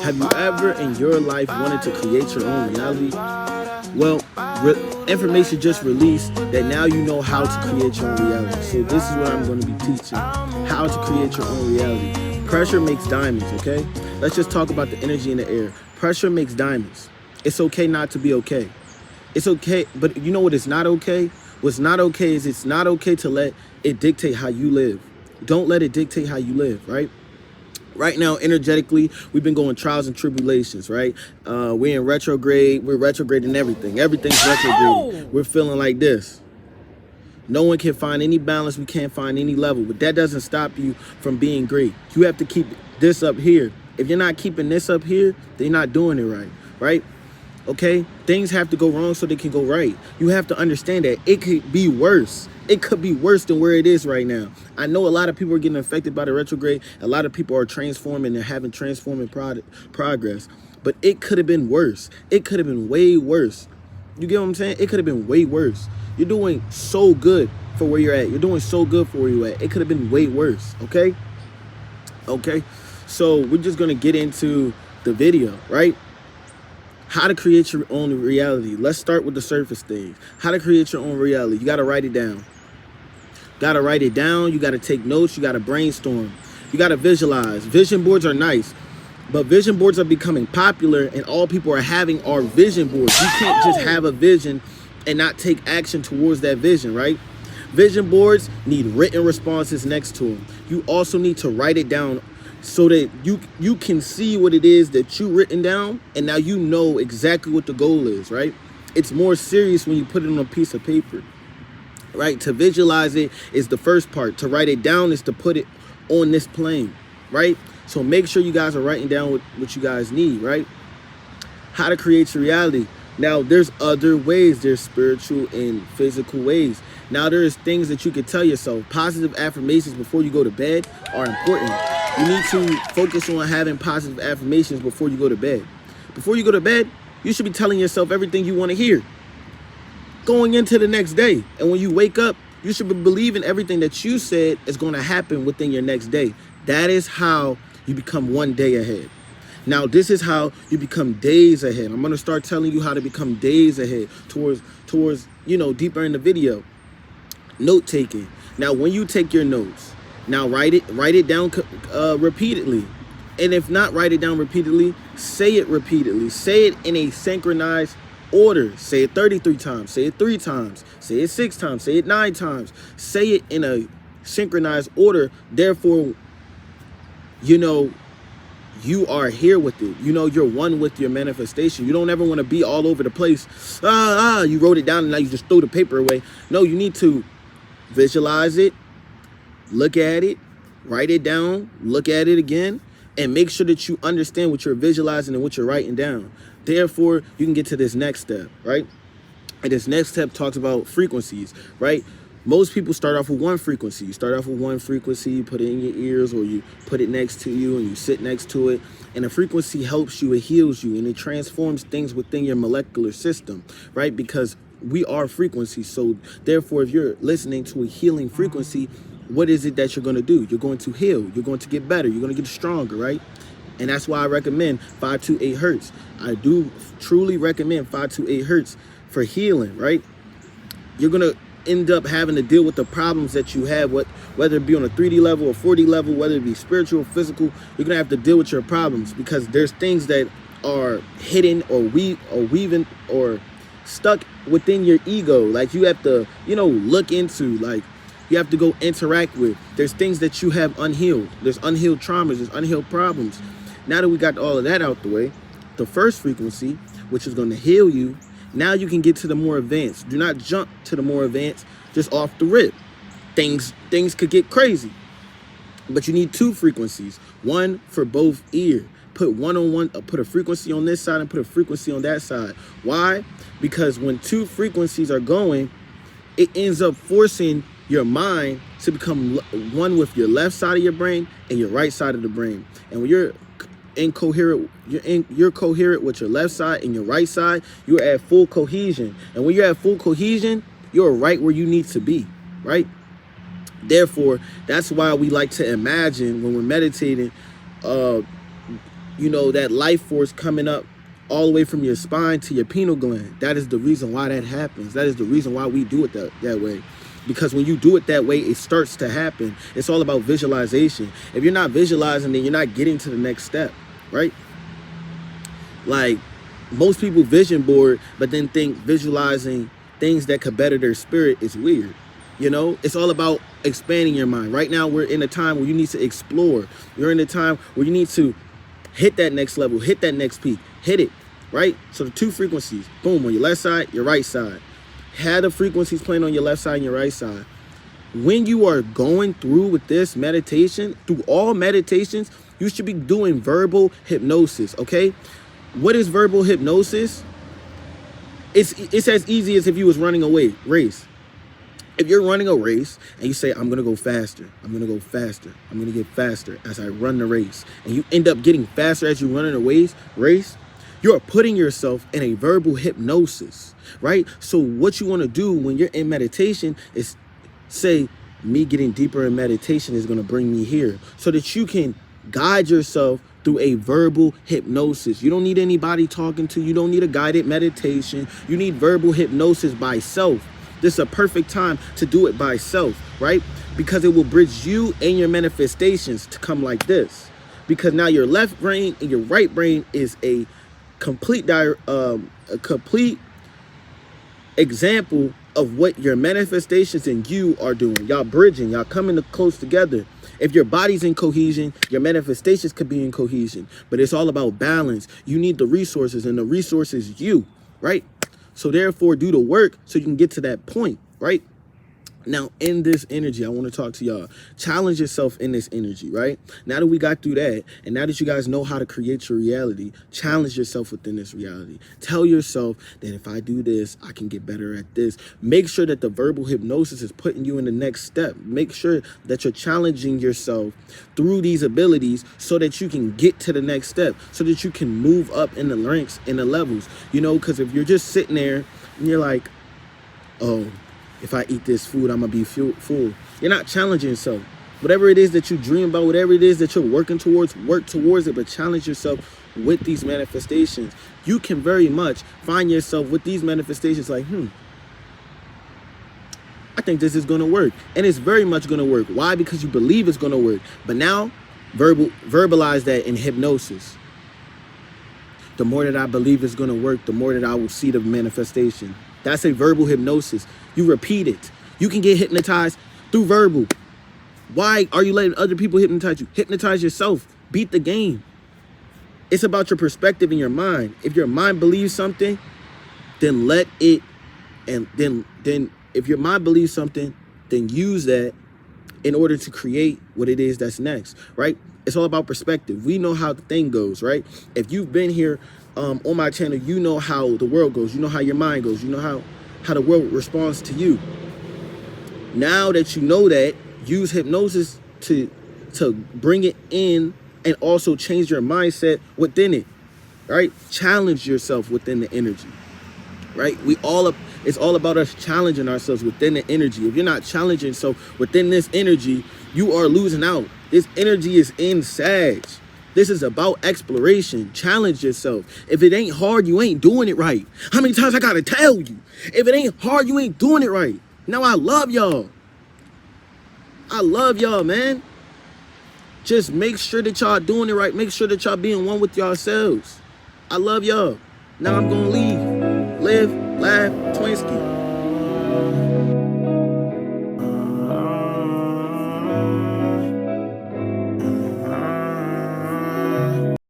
Have you ever in your life wanted to create your own reality? Well, information just released that now you know how to create your own reality. So this is what I'm going to be teaching. How to create your own reality. Pressure makes diamonds, okay? Let's just talk about the energy in the air. Pressure makes diamonds. It's okay not to be okay. It's okay, but you know what is not okay? What's not okay is it's not okay to let it dictate how you live. Don't let it dictate how you live, right? Right now, energetically, we've been going trials and tribulations, right? We're in retrograde. We're retrograding everything. Everything's retrograding. We're feeling like this. No one can find any balance. We can't find any level. But that doesn't stop you from being great. You have to keep this up here. If you're not keeping this up here, then you're not doing it right, right? Okay? Things have to go wrong so they can go right. You have to understand that it could be worse. It could be worse than where it is right now. I know a lot of people are getting affected by the retrograde. A lot of people are transforming and having transforming progress. But it could have been worse. It could have been way worse. You get what I'm saying? It could have been way worse. You're doing so good for where you're at. You're doing so good for where you're at. It could have been way worse. Okay? Okay? So we're just going to get into the video, right? How to create your own reality. Let's start with the surface things. How to create your own reality. You got to write it down. Got to write it down. You got to take notes. You got to brainstorm. You got to visualize. Vision boards are nice, but vision boards are becoming popular and all people are having are vision boards. You can't just have a vision and not take action towards that vision, right? Vision boards need written responses next to them. You also need to write it down so that you can see what it is that you written down, and now you know exactly what the goal is, right? It's more serious when you put it on a piece of paper, right? To visualize it is the first part. To write it down is to put it on this plane, right? So make sure you guys are writing down what you guys need, right? How to create your reality. Now, there's other ways. There's spiritual and physical ways. Now, there's things that you can tell yourself. Positive affirmations before you go to bed are important. You need to focus on having positive affirmations before you go to bed. Before you go to bed, you should be telling yourself everything you want to hear going into the next day. And when you wake up, you should be believing everything that you said is going to happen within your next day. That is how you become one day ahead. Now, this is how you become days ahead. I'm going to start telling you how to become days ahead towards, deeper in the video. Note taking. Now, when you take your notes, now write it down repeatedly. And if not, write it down repeatedly. Say it repeatedly. Say it in a synchronized order. Say it 33 times. Say it 3 times. Say it 6 times. Say it 9 times. Say it in a synchronized order. Therefore, you are here with it. You're one with your manifestation. You don't ever want to be all over the place. You wrote it down and now you just throw the paper away. No, you need to visualize it, look at it, write it down, look at it again, and make sure that you understand what you're visualizing and what you're writing down. Therefore, you can get to this next step, right? And this next step talks about frequencies, right? Most people start off with one frequency. You start off with one frequency, you put it in your ears or you put it next to you and you sit next to it. And the frequency helps you, it heals you, and it transforms things within your molecular system, right? Because we are frequency. So therefore, if you're listening to a healing frequency, what is it that you're going to do? You're going to heal. You're going to get better. You're going to get stronger, right? And that's why I recommend 528 hertz. I do truly recommend 528 hertz for healing, right? You're going to end up having to deal with the problems that you have, whether it be on a 3D level or 4D level, whether it be spiritual, physical. You're going to have to deal with your problems because there's things that are hidden or weaving or stuck within your ego. Like you have to, look into, like you have to go interact with. There's things that you have unhealed. There's unhealed traumas. There's unhealed problems. Now that we got all of that out the way, the first frequency, which is going to heal you, now you can get to the more advanced. Do not jump to the more advanced just off the rip. Things could get crazy. But you need 2 frequencies, one for both ear. Put one on one, put a frequency on this side and put a frequency on that side. Why? Because when 2 frequencies are going, it ends up forcing your mind to become one with your left side of your brain and your right side of the brain. And when you're incoherent, you're coherent with your left side and your right side, you're at full cohesion. And when you're at full cohesion, you're right where you need to be, right? Therefore, that's why we like to imagine when we're meditating, you know, that life force coming up all the way from your spine to your pineal gland. That is the reason why that happens. That is the reason why we do it that way. Because when you do it that way, it starts to happen. It's all about visualization. If you're not visualizing, then you're not getting to the next step, right? Like, most people vision board, but then think visualizing things that could better their spirit is weird. You know, it's all about expanding your mind. Right now, we're in a time where you need to explore. You're in a time where you need to hit that next level, hit that next peak, hit it, right? So the two frequencies, boom, on your left side, your right side. Have the frequencies playing on your left side and your right side. When you are going through with this meditation, through all meditations, you should be doing verbal hypnosis, okay? What is verbal hypnosis? It's as easy as if you was running a race. If you're running a race and you say, I'm going to go faster, I'm going to go faster, I'm going to get faster as I run the race, and you end up getting faster as you run in a race, you're putting yourself in a verbal hypnosis, right? So what you want to do when you're in meditation is say, me getting deeper in meditation is going to bring me here, so that you can guide yourself through a verbal hypnosis. You don't need anybody talking to you. You don't need a guided meditation. You need verbal hypnosis by self. This is a perfect time to do it by self, right? Because it will bridge you and your manifestations to come like this. Because now your left brain and your right brain is a complete example of what your manifestations and you are doing. Y'all bridging, y'all coming close together. If your body's in cohesion, your manifestations could be in cohesion. But it's all about balance. You need the resources, and the resources is you, right? So therefore, do the work so you can get to that point, right? Now, in this energy, I want to talk to y'all. Challenge yourself in this energy, right? Now that we got through that, and now that you guys know how to create your reality, challenge yourself within this reality. Tell yourself that if I do this, I can get better at this. Make sure that the verbal hypnosis is putting you in the next step. Make sure that you're challenging yourself through these abilities so that you can get to the next step, so that you can move up in the ranks, in the levels, you know, because if you're just sitting there and you're like, oh, if I eat this food, I'm going to be full. You're not challenging yourself. Whatever it is that you dream about, whatever it is that you're working towards, work towards it, but challenge yourself with these manifestations. You can very much find yourself with these manifestations like, I think this is going to work. And it's very much going to work. Why? Because you believe it's going to work. But now, verbalize that in hypnosis. The more that I believe it's going to work, the more that I will see the manifestation. That's a verbal hypnosis. You repeat it. You can get hypnotized through verbal. Why are you letting other people hypnotize you? Hypnotize yourself. Beat the game. It's about your perspective in your mind. If your mind believes something, then let it, and then if your mind believes something, then use that in order to create what it is that's next, right? It's all about perspective. We know how the thing goes, right? If you've been here on my channel, you know how the world goes. You know how your mind goes. You know how the world responds to you. Now that you know that, use hypnosis to bring it in and also change your mindset within it, right? Challenge yourself within the energy, right? It's all about us challenging ourselves within the energy. If you're not challenging yourself within this energy, you are losing out. This energy is in Sag. This is about exploration. Challenge yourself. If it ain't hard, you ain't doing it right. How many times I gotta tell you? If it ain't hard, you ain't doing it right. Now I love y'all. I love y'all, man. Just make sure that y'all doing it right. Make sure that y'all being one with yourselves. I love y'all. Now I'm gonna leave. Live, laugh, Twinsky.